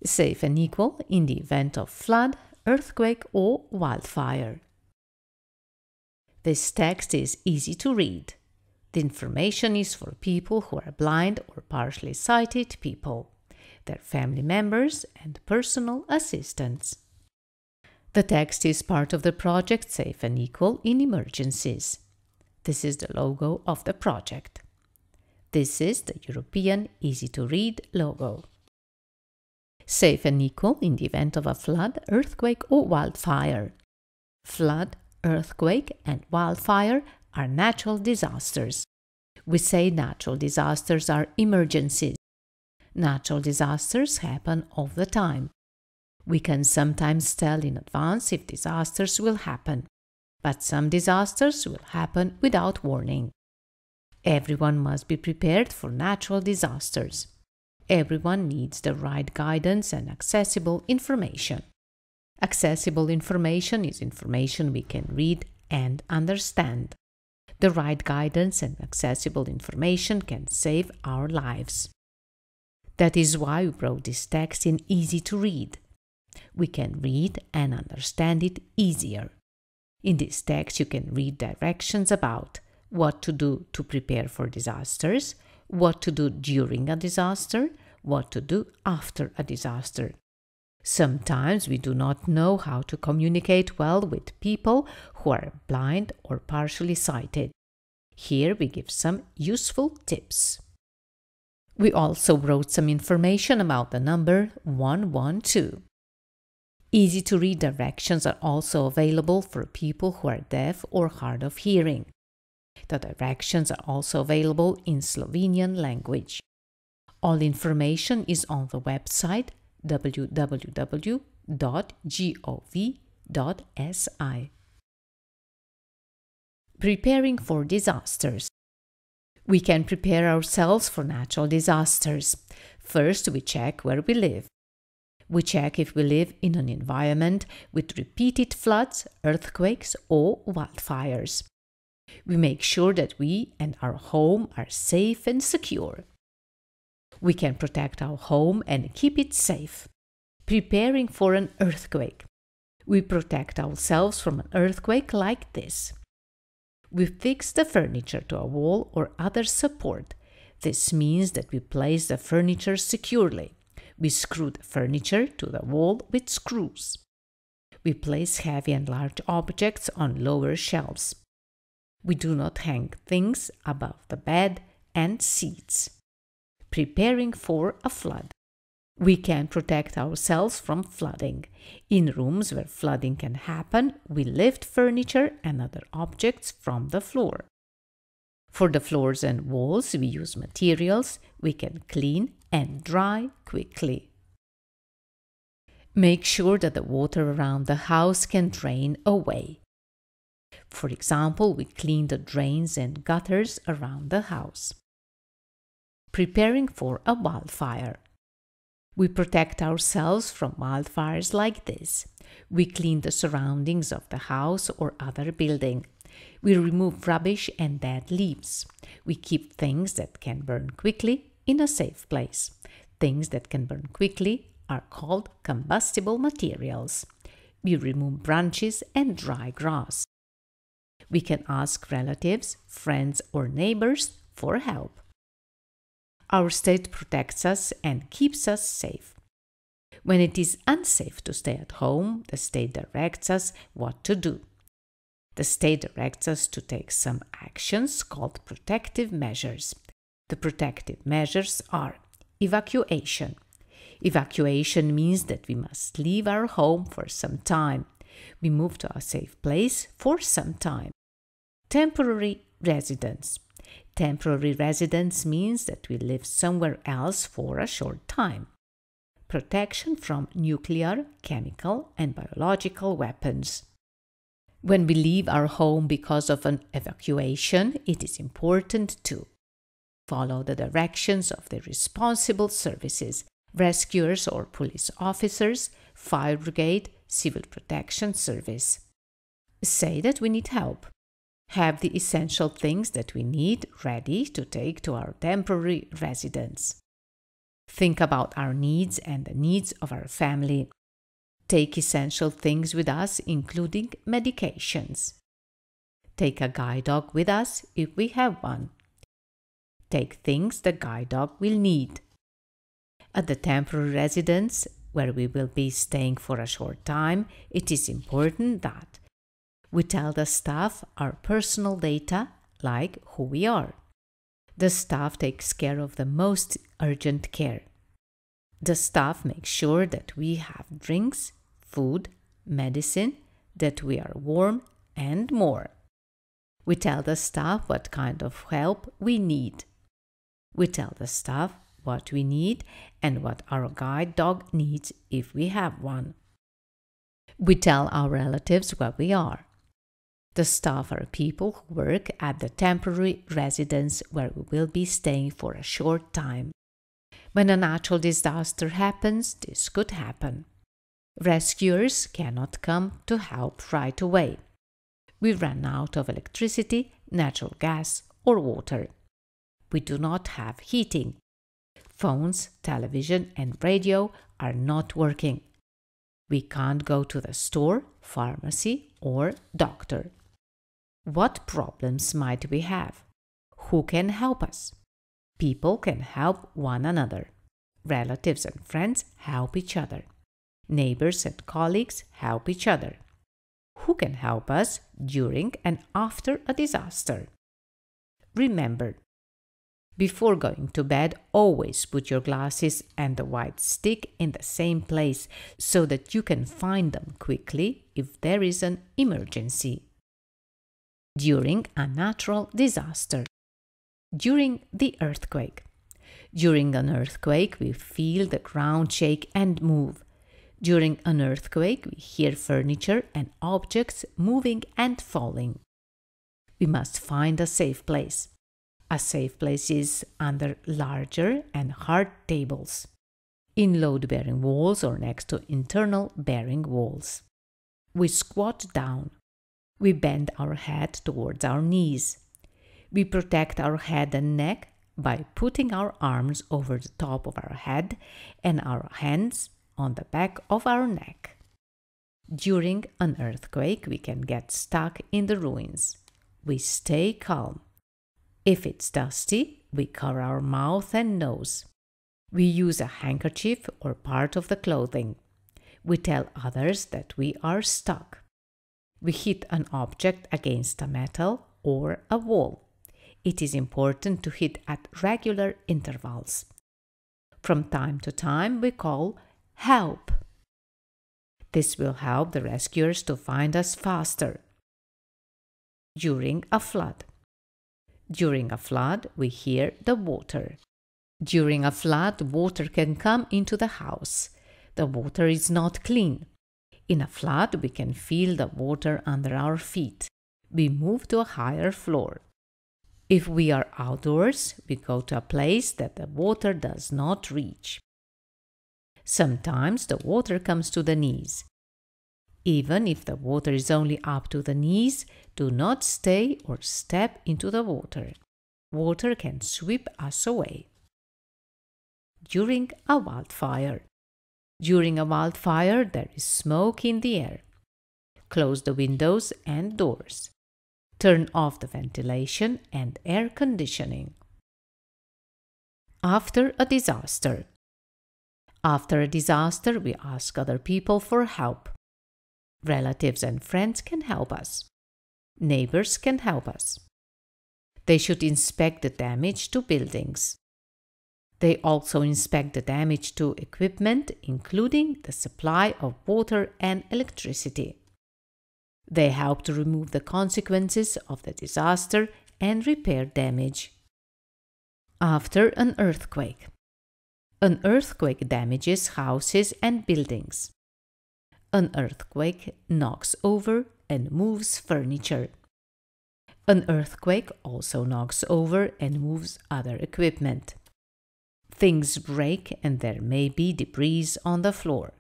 Safe and equal in the event of flood, earthquake or wildfire. This text is easy to read. The information is for people who are blind or partially sighted people, their family members and personal assistants. The text is part of the project Safe and Equal in Emergencies. This is the logo of the project. This is the European easy-to-read logo. Safe and equal in the event of a flood, earthquake or wildfire. Flood, earthquake and wildfire are natural disasters. We say natural disasters are emergencies. Natural disasters happen all the time. We can sometimes tell in advance if disasters will happen, but some disasters will happen without warning. Everyone must be prepared for natural disasters. Everyone needs the right guidance and accessible information. Accessible information is information we can read and understand. The right guidance and accessible information can save our lives. That is why we wrote this text in easy to read. We can read and understand it easier. In this text you can read directions about what to do to prepare for disasters, what to do during a disaster, what to do after a disaster. Sometimes we do not know how to communicate well with people who are blind or partially sighted. Here we give some useful tips. We also wrote some information about the number 112. Easy-to-read directions are also available for people who are deaf or hard of hearing. The directions are also available in Slovenian language. All information is on the website www.gov.si. Preparing for disasters. We can prepare ourselves for natural disasters. First, we check where we live. We check if we live in an environment with repeated floods, earthquakes, or wildfires. We make sure that we and our home are safe and secure. We can protect our home and keep it safe. Preparing for an earthquake. We protect ourselves from an earthquake like this. We fix the furniture to a wall or other support. This means that we place the furniture securely. We screw the furniture to the wall with screws. We place heavy and large objects on lower shelves. We do not hang things above the bed and seats. Preparing for a flood. We can protect ourselves from flooding. In rooms where flooding can happen, we lift furniture and other objects from the floor. For the floors and walls, we use materials we can clean and dry quickly. Make sure that the water around the house can drain away. For example, we clean the drains and gutters around the house. Preparing for a wildfire. We protect ourselves from wildfires like this. We clean the surroundings of the house or other building. We remove rubbish and dead leaves. We keep things that can burn quickly in a safe place. Things that can burn quickly are called combustible materials. We remove branches and dry grass. We can ask relatives, friends or neighbors for help. Our state protects us and keeps us safe. When it is unsafe to stay at home, the state directs us what to do. The state directs us to take some actions called protective measures. The protective measures are evacuation. Evacuation means that we must leave our home for some time. We move to a safe place for some time. Temporary residence. Temporary residence means that we live somewhere else for a short time. Protection from nuclear, chemical, and biological weapons. When we leave our home because of an evacuation, it is important to follow the directions of the responsible services, rescuers or police officers, fire brigade, civil protection service. Say that we need help. Have the essential things that we need ready to take to our temporary residence. Think about our needs and the needs of our family. Take essential things with us, including medications. Take a guide dog with us if we have one. Take things the guide dog will need. At the temporary residence, where we will be staying for a short time, it is important that we tell the staff our personal data, like who we are. The staff takes care of the most urgent care. The staff makes sure that we have drinks, food, medicine, that we are warm, and more. We tell the staff what kind of help we need. We tell the staff what we need and what our guide dog needs if we have one. We tell our relatives where we are. The staff are people who work at the temporary residence where we will be staying for a short time. When a natural disaster happens, this could happen. Rescuers cannot come to help right away. We run out of electricity, natural gas, or water. We do not have heating. Phones, television, and radio are not working. We can't go to the store, pharmacy, or doctor. What problems might we have? Who can help us? People can help one another. Relatives and friends help each other. Neighbors and colleagues help each other. Who can help us during and after a disaster? Remember, before going to bed, always put your glasses and the white stick in the same place so that you can find them quickly if there is an emergency. During a natural disaster. During the earthquake. During an earthquake, we feel the ground shake and move. During an earthquake, we hear furniture and objects moving and falling. We must find a safe place. A safe place is under larger and hard tables, in load-bearing walls or next to internal bearing walls. We squat down. We bend our head towards our knees. We protect our head and neck by putting our arms over the top of our head and our hands on the back of our neck. During an earthquake, we can get stuck in the ruins. We stay calm. If it's dusty, we cover our mouth and nose. We use a handkerchief or part of the clothing. We tell others that we are stuck. We hit an object against a metal or a wall. It is important to hit at regular intervals. From time to time, we call help. This will help the rescuers to find us faster. During a flood. During a flood, we hear the water. During a flood, water can come into the house. The water is not clean. In a flood, we can feel the water under our feet. We move to a higher floor. If we are outdoors, we go to a place that the water does not reach. Sometimes the water comes to the knees. Even if the water is only up to the knees, do not stay or step into the water. Water can sweep us away. During a wildfire. During a wildfire, there is smoke in the air. Close the windows and doors. Turn off the ventilation and air conditioning. After a disaster. After a disaster, we ask other people for help. Relatives and friends can help us. Neighbors can help us. They should inspect the damage to buildings. They also inspect the damage to equipment, including the supply of water and electricity. They help to remove the consequences of the disaster and repair damage. After an earthquake. An earthquake damages houses and buildings. An earthquake knocks over and moves furniture. An earthquake also knocks over and moves other equipment. Things break and there may be debris on the floor.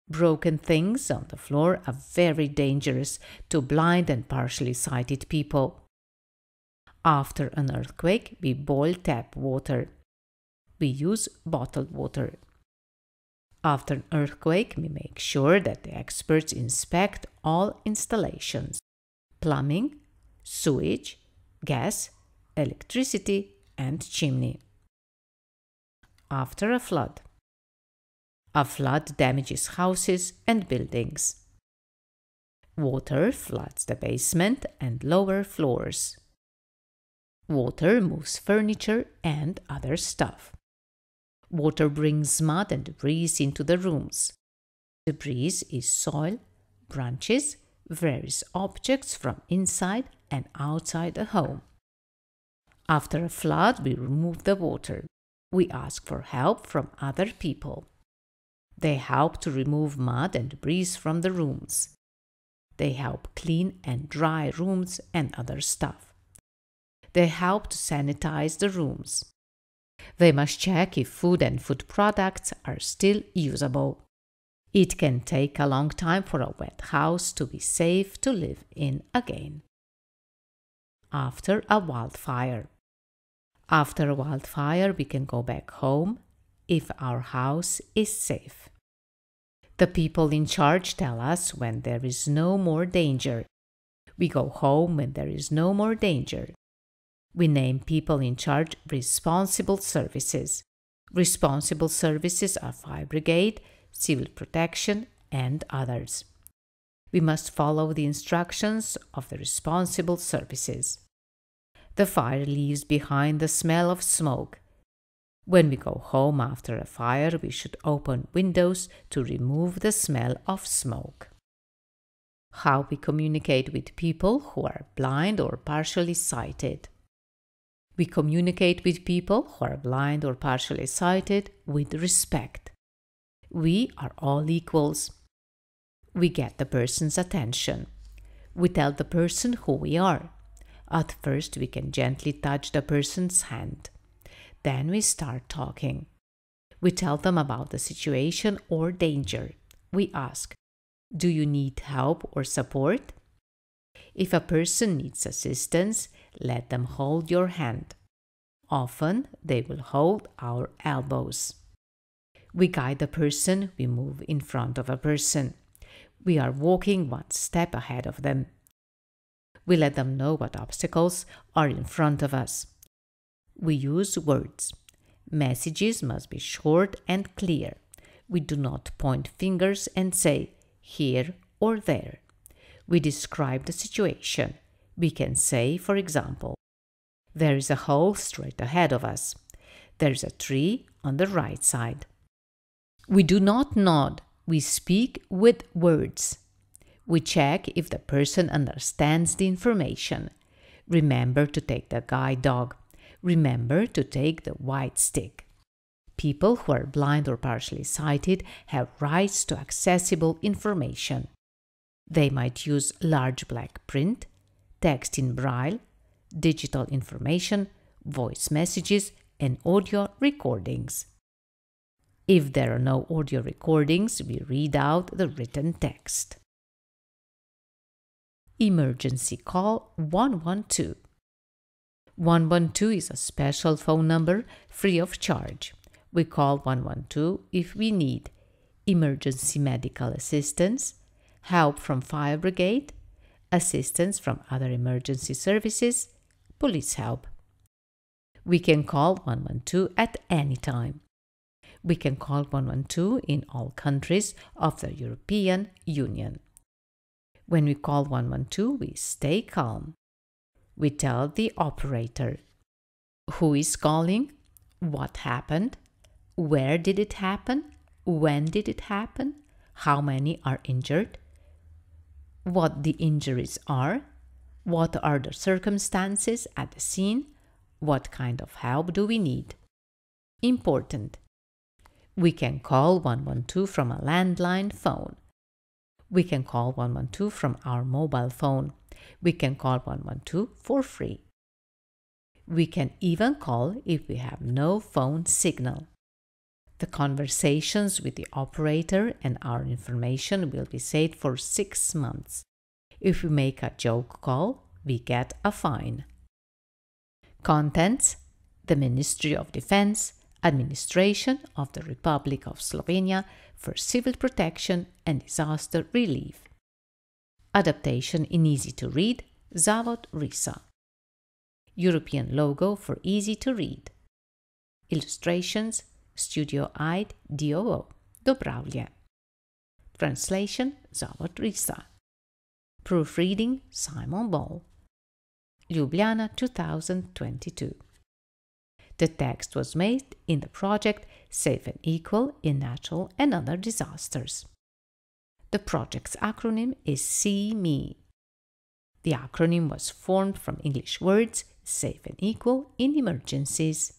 Broken things on the floor are very dangerous to blind and partially sighted people. After an earthquake, we boil tap water. we use bottled water. After an earthquake, we make sure that the experts inspect all installations: plumbing, sewage, gas, electricity, and chimney. After a flood damages houses and buildings. Water floods the basement and lower floors. Water moves furniture and other stuff. Water brings mud and debris into the rooms. Debris is soil, branches, various objects from inside and outside the home. After a flood, we remove the water. We ask for help from other people. They help to remove mud and debris from the rooms. They help clean and dry rooms and other stuff. They help to sanitize the rooms. They must check if food and food products are still usable. It can take a long time for a wet house to be safe to live in again. After a wildfire. After a wildfire, we can go back home if our house is safe. The people in charge tell us when there is no more danger. We go home when there is no more danger. We name people in charge responsible services. Responsible services are fire brigade, civil protection, and others. We must follow the instructions of the responsible services. The fire leaves behind the smell of smoke. When we go home after a fire, we should open windows to remove the smell of smoke. How we communicate with people who are blind or partially sighted. We communicate with people who are blind or partially sighted with respect. We are all equals. We get the person's attention. We tell the person who we are. At first, we can gently touch the person's hand. Then we start talking. We tell them about the situation or danger. We ask, "Do you need help or support?" If a person needs assistance, let them hold your hand. Often, they will hold our elbows. We guide the person, we move in front of a person. We are walking one step ahead of them. We let them know what obstacles are in front of us. We use words. Messages must be short and clear. We do not point fingers and say here or there. We describe the situation. We can say, for example, there is a hole straight ahead of us. There is a tree on the right side. We do not nod. We speak with words. We check if the person understands the information. Remember to take the guide dog. Remember to take the white stick. People who are blind or partially sighted have rights to accessible information. They might use large black print, text in braille, digital information, voice messages, and audio recordings. If there are no audio recordings, we read out the written text. Emergency call 112. 112 is a special phone number free of charge. We call 112 if we need emergency medical assistance, help from fire brigade, assistance from other emergency services, police help. We can call 112 at any time. We can call 112 in all countries of the European Union. When we call 112, we stay calm. We tell the operator who is calling, what happened, where did it happen, when did it happen, how many are injured, what the injuries are, what are the circumstances at the scene, what kind of help do we need. Important. We can call 112 from a landline phone. We can call 112 from our mobile phone. We can call 112 for free. We can even call if we have no phone signal. The conversations with the operator and our information will be saved for 6 months. If we make a joke call, we get a fine. Contents: the Ministry of Defense, Administration of the Republic of Slovenia for Civil Protection and Disaster Relief. Adaptation in easy to read, Zavod RISA. European logo for easy to read. Illustrations, Studio ID DOO, Dobravlje. Translation, Zavod RISA. Proofreading, Simon Ball. Ljubljana 2022. The text was made in the project Safe and Equal in Natural and Other Disasters. The project's acronym is CME. The acronym was formed from English words Safe and Equal in Emergencies.